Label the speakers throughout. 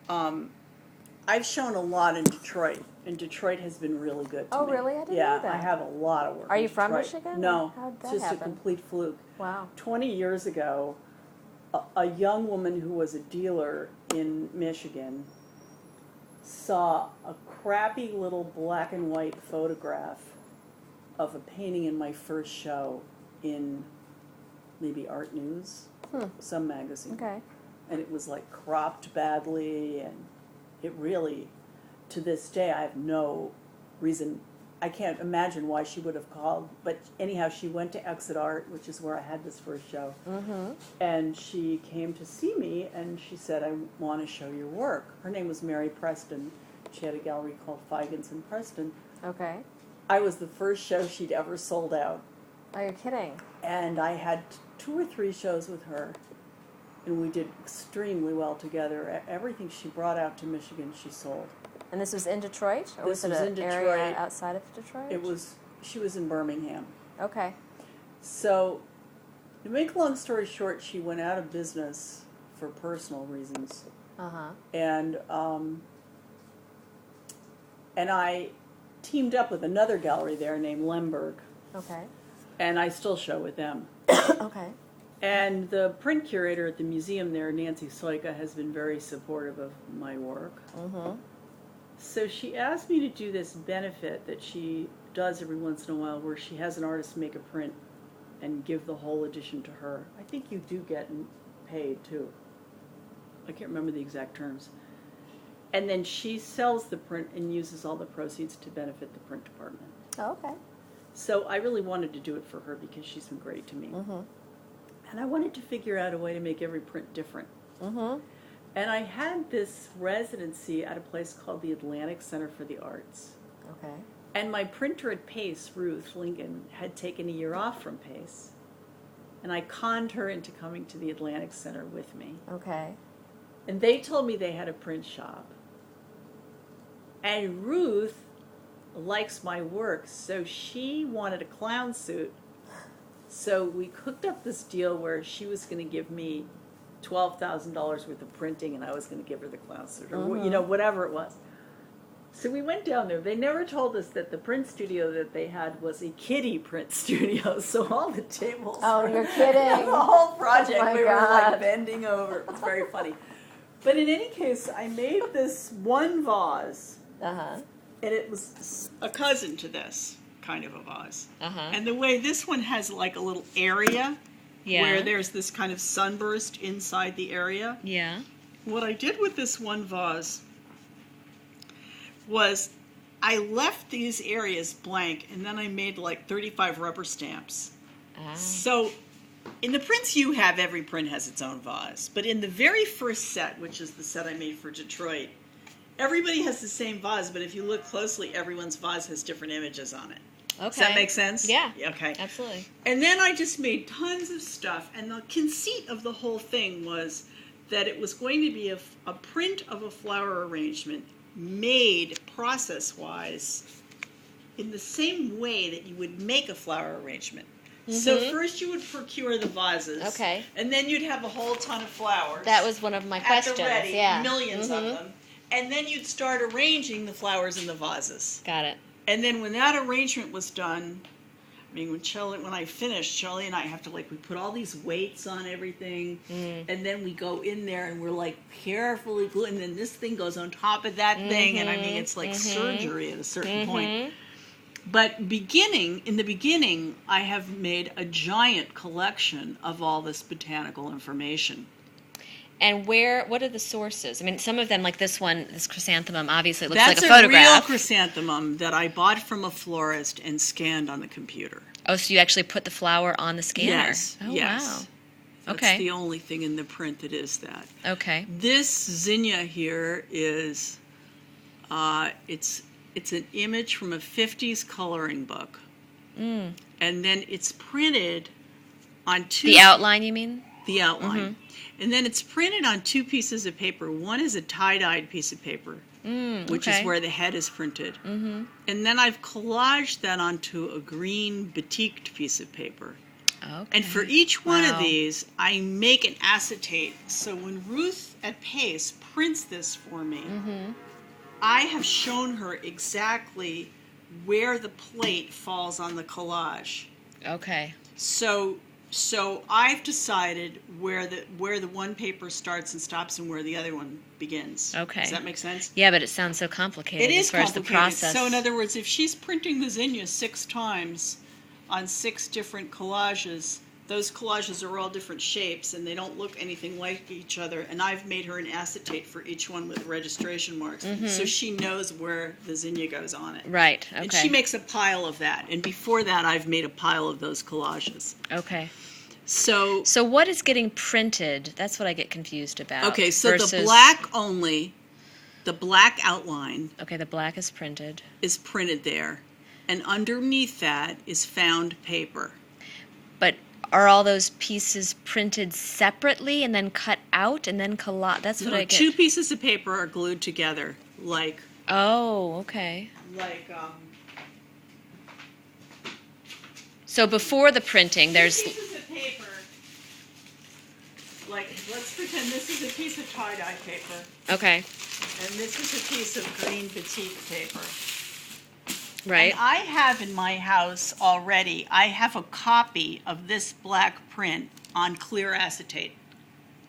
Speaker 1: I've shown a lot in Detroit, and Detroit has been really good to me.
Speaker 2: Oh, really? I didn't
Speaker 1: yeah,
Speaker 2: know that.
Speaker 1: I have a lot of work.
Speaker 2: Are
Speaker 1: in
Speaker 2: you from
Speaker 1: Detroit.
Speaker 2: Michigan?
Speaker 1: No,
Speaker 2: How'd that
Speaker 1: just
Speaker 2: happen?
Speaker 1: a complete fluke.
Speaker 2: Wow.
Speaker 1: 20 years ago, a young woman who was a dealer in Michigan saw a crappy little black and white photograph of a painting in my first show in maybe Art News, some magazine.
Speaker 2: Okay.
Speaker 1: And it was like cropped badly, and it really, to this day, I have no reason, I can't imagine why she would have called, but anyhow, she went to Exit Art, which is where I had this first show, and she came to see me, and she said, I want to show your work. Her name was Mary Preston. She had a gallery called Feigens in Preston.
Speaker 2: Okay.
Speaker 1: I was the first show she'd ever sold out,
Speaker 2: Oh, you're kidding.
Speaker 1: and I had 2 or 3 shows with her, and we did extremely well together. Everything she brought out to Michigan, she sold.
Speaker 2: And this was in Detroit? Or
Speaker 1: This
Speaker 2: was
Speaker 1: was
Speaker 2: it
Speaker 1: in
Speaker 2: an area
Speaker 1: Detroit.
Speaker 2: outside of Detroit?
Speaker 1: She was in Birmingham.
Speaker 2: Okay.
Speaker 1: So, to make a long story short, she went out of business for personal reasons.
Speaker 2: Uh-huh.
Speaker 1: And I teamed up with another gallery there named Lemberg,
Speaker 2: Okay.
Speaker 1: and I still show with them.
Speaker 2: Okay.
Speaker 1: And the print curator at the museum there, Nancy Soika, has been very supportive of my work. So she asked me to do this benefit that she does every once in a while, where she has an artist make a print and give the whole edition to her. I think you do get paid too. I can't remember the exact terms. And then she sells the print and uses all the proceeds to benefit the print department.
Speaker 2: Oh, okay.
Speaker 1: So I really wanted to do it for her because she's been great to me. And I wanted to figure out a way to make every print different. And I had this residency at a place called the Atlantic Center for the Arts.
Speaker 2: Okay.
Speaker 1: And my printer at Pace, Ruth Lincoln, had taken a year off from Pace. And I conned her into coming to the Atlantic Center with me.
Speaker 2: Okay.
Speaker 1: And they told me they had a print shop. And Ruth likes my work, so she wanted a clown suit. So we cooked up this deal where she was going to give me $12,000 worth of printing, and I was going to give her the clown suit, or whatever it was. So we went down there. They never told us that the print studio that they had was a kiddie print studio. So all the tables.
Speaker 2: Oh, you're kidding!
Speaker 1: The whole project,
Speaker 2: Oh my
Speaker 1: we were
Speaker 2: God.
Speaker 1: like bending over. It was very funny. But in any case, I made this one vase,
Speaker 2: Uh-huh.
Speaker 1: and it was a cousin to this kind of a vase.
Speaker 2: Uh-huh.
Speaker 1: And the way this one has like a little area where there's this kind of sunburst inside the area.
Speaker 2: Yeah.
Speaker 1: What I did with this one vase was I left these areas blank, and then I made like 35 rubber stamps. So in the prints you have, every print has its own vase. But in the very first set, which is the set I made for Detroit, everybody has the same vase, but if you look closely, everyone's vase has different images on it.
Speaker 2: Okay.
Speaker 1: Does that make sense?
Speaker 2: Yeah.
Speaker 1: Okay.
Speaker 2: Absolutely.
Speaker 1: And then I just made tons of stuff, and the conceit of the whole thing was that it was going to be a print of a flower arrangement made process-wise in the same way that you would make a flower arrangement. So first you would procure the vases.
Speaker 2: Okay.
Speaker 1: And then you'd have a whole ton of flowers.
Speaker 2: That was one of my
Speaker 1: at
Speaker 2: questions.
Speaker 1: the ready,
Speaker 2: Yeah.
Speaker 1: millions of them. And then you'd start arranging the flowers in the vases.
Speaker 2: Got it.
Speaker 1: And then when that arrangement was done, I mean, when I finished, Shelley and I have to, like, we put all these weights on everything, and then we go in there and we're, like, carefully gluing, and then this thing goes on top of that thing, and I mean, it's like surgery at a certain point. But in the beginning, I have made a giant collection of all this botanical information.
Speaker 2: And what are the sources? I mean, some of them, like this one, this chrysanthemum, obviously it looks
Speaker 1: That's
Speaker 2: like a photograph.
Speaker 1: That's a real chrysanthemum that I bought from a florist and scanned on the computer.
Speaker 2: Oh, so you actually put the flower on the scanner?
Speaker 1: Yes.
Speaker 2: Oh,
Speaker 1: yes.
Speaker 2: Wow.
Speaker 1: That's
Speaker 2: Okay.
Speaker 1: the only thing in the print that is that.
Speaker 2: Okay.
Speaker 1: This zinnia here is, it's an image from a 50s coloring book. And then it's printed on
Speaker 2: The outline, you mean?
Speaker 1: The outline. And then it's printed on 2 pieces of paper. One is a tie-dyed piece of paper, which is where the head is printed. And then I've collaged that onto a green batiqued piece of paper.
Speaker 2: Okay.
Speaker 1: And for each one of these, I make an acetate. So when Ruth at Pace prints this for me, I have shown her exactly where the plate falls on the collage.
Speaker 2: Okay.
Speaker 1: So I've decided where the one paper starts and stops and where the other one begins.
Speaker 2: Okay.
Speaker 1: Does that make sense?
Speaker 2: Yeah, but it sounds so complicated
Speaker 1: It is
Speaker 2: as far
Speaker 1: complicated.
Speaker 2: as the process.
Speaker 1: So in other words, if she's printing the zinnia 6 times on 6 different collages, those collages are all different shapes and they don't look anything like each other. And I've made her an acetate for each one with registration marks, so she knows where the zinnia goes on it.
Speaker 2: Right. Okay.
Speaker 1: And she makes a pile of that. And before that, I've made a pile of those collages.
Speaker 2: Okay.
Speaker 1: So
Speaker 2: what is getting printed? That's what I get confused about.
Speaker 1: okay, so
Speaker 2: versus...
Speaker 1: the black only, the black outline
Speaker 2: Okay, the black is printed.
Speaker 1: is printed there. And underneath that is found paper.
Speaker 2: But are all those pieces printed separately and then cut out and then collage? That's what I get.
Speaker 1: 2 pieces of paper are glued together, like
Speaker 2: Oh, okay.
Speaker 1: like
Speaker 2: So before the printing, there's
Speaker 1: 2 pieces of paper. Like, let's pretend this is a piece of tie-dye paper,
Speaker 2: okay,
Speaker 1: and this is a piece of green batik paper.
Speaker 2: right?
Speaker 1: And I have in my house already, I have a copy of this black print on clear acetate.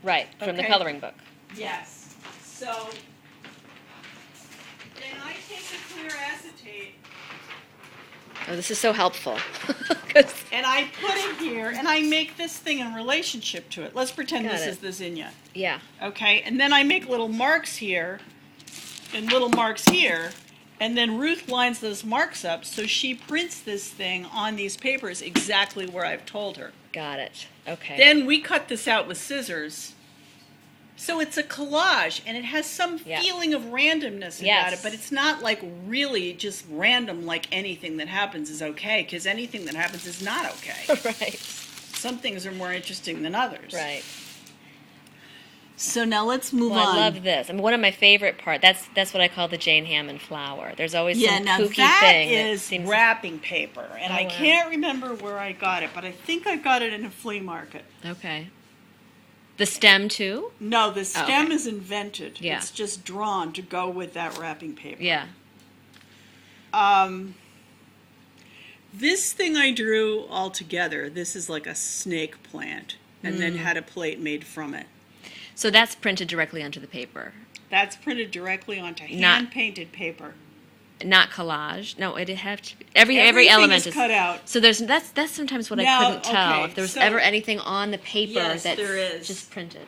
Speaker 2: Right, from the
Speaker 1: Okay.
Speaker 2: coloring book.
Speaker 1: Yes. So then I take the clear acetate
Speaker 2: Oh, this is so helpful. 'Cause-
Speaker 1: and I put it here and I make this thing in relationship to it. Let's pretend
Speaker 2: Got
Speaker 1: this
Speaker 2: it.
Speaker 1: is the zinnia.
Speaker 2: yeah.
Speaker 1: Okay, and then I make little marks here and little marks here, and then Ruth lines those marks up so she prints this thing on these papers exactly where I've told her.
Speaker 2: Got it. Okay.
Speaker 1: Then we cut this out with scissors. So it's a collage, and it has some
Speaker 2: Yeah.
Speaker 1: feeling of randomness about
Speaker 2: Yes.
Speaker 1: it, but it's not like really just random, like anything that happens is okay, because anything that happens is not okay.
Speaker 2: right.
Speaker 1: Some things are more interesting than others.
Speaker 2: Right.
Speaker 1: So now let's move
Speaker 2: Well,
Speaker 1: on.
Speaker 2: I love this. I mean, one of my favorite parts. That's what I call the Jane Hammond flower. There's always
Speaker 1: Yeah,
Speaker 2: some
Speaker 1: now
Speaker 2: kooky
Speaker 1: that
Speaker 2: thing
Speaker 1: is
Speaker 2: that seems
Speaker 1: wrapping paper, and
Speaker 2: Oh,
Speaker 1: I
Speaker 2: wow.
Speaker 1: can't remember where I got it, but I think I got it in a flea market.
Speaker 2: okay. The stem too?
Speaker 1: No, the stem
Speaker 2: okay.
Speaker 1: is invented.
Speaker 2: Yeah.
Speaker 1: It's just drawn to go with that wrapping paper.
Speaker 2: Yeah.
Speaker 1: This thing I drew all together, this is like a snake plant, and then had a plate made from it.
Speaker 2: So that's printed directly onto the paper,
Speaker 1: That's printed directly onto
Speaker 2: Not-
Speaker 1: hand-painted paper.
Speaker 2: not collage. No, it'd have to be every
Speaker 1: Everything
Speaker 2: element
Speaker 1: is cut out.
Speaker 2: So that's sometimes what I
Speaker 1: Now,
Speaker 2: couldn't tell
Speaker 1: okay,
Speaker 2: if there was
Speaker 1: so-
Speaker 2: ever anything on the paper
Speaker 1: Yes,
Speaker 2: that's
Speaker 1: there is.
Speaker 2: just printed.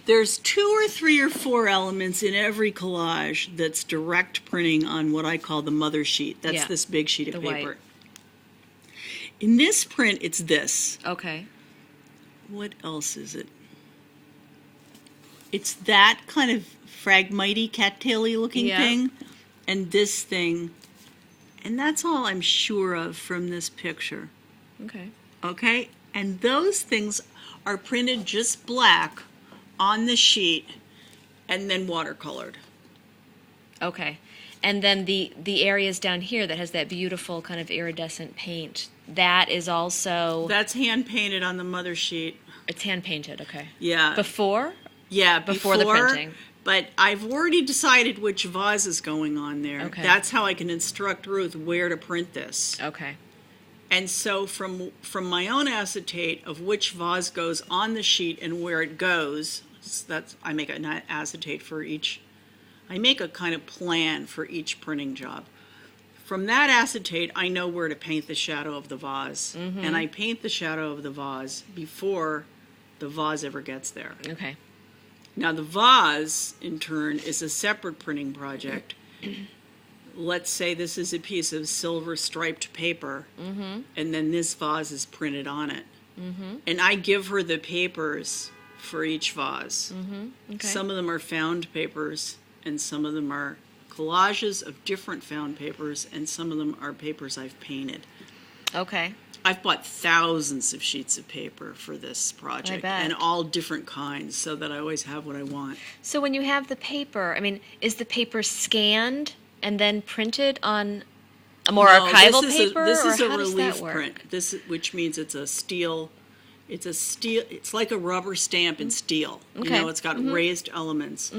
Speaker 1: There's 2 or 3 or 4 elements in every collage that's direct printing on what I call the mother sheet. That's
Speaker 2: Yeah.
Speaker 1: this big sheet of
Speaker 2: The
Speaker 1: paper.
Speaker 2: white.
Speaker 1: In this print, it's this.
Speaker 2: Okay.
Speaker 1: What else is it? It's that kind of fragmity, cattail-y looking
Speaker 2: Yeah.
Speaker 1: thing, and this thing, and that's all I'm sure of from this picture.
Speaker 2: Okay.
Speaker 1: Okay? And those things are printed just black on the sheet and then watercolored.
Speaker 2: Okay. And then the areas down here that has that beautiful kind of iridescent paint, that is also
Speaker 1: That's hand painted on the mother sheet.
Speaker 2: it's hand painted. Okay.
Speaker 1: Yeah.
Speaker 2: Before?
Speaker 1: Yeah,
Speaker 2: before the printing.
Speaker 1: But I've already decided which vase is going on there.
Speaker 2: Okay.
Speaker 1: That's how I can instruct Ruth where to print this.
Speaker 2: Okay.
Speaker 1: And so from my own acetate of which vase goes on the sheet and where it goes, I make an acetate for each. I make a kind of plan for each printing job. From that acetate, I know where to paint the shadow of the vase.
Speaker 2: Mm-hmm.
Speaker 1: And I paint the shadow of the vase before the vase ever gets there.
Speaker 2: Okay.
Speaker 1: Now the vase, in turn, is a separate printing project. Let's say this is a piece of silver striped paper, and then this vase is printed on it. And I give her the papers for each vase.
Speaker 2: Okay.
Speaker 1: Some of them are found papers, and some of them are collages of different found papers, and some of them are papers I've painted.
Speaker 2: Okay.
Speaker 1: I've bought thousands of sheets of paper for this project,
Speaker 2: bet.
Speaker 1: and all different kinds, so that I always have what I want.
Speaker 2: So when you have the paper, I mean, is the paper scanned and then printed on a more
Speaker 1: No,
Speaker 2: archival
Speaker 1: this
Speaker 2: paper?
Speaker 1: This
Speaker 2: or
Speaker 1: is a
Speaker 2: how does
Speaker 1: relief
Speaker 2: that work?
Speaker 1: print. Which means it's a steel It's a steel. It's like a rubber stamp in steel. You
Speaker 2: Okay.
Speaker 1: know, it's got raised elements.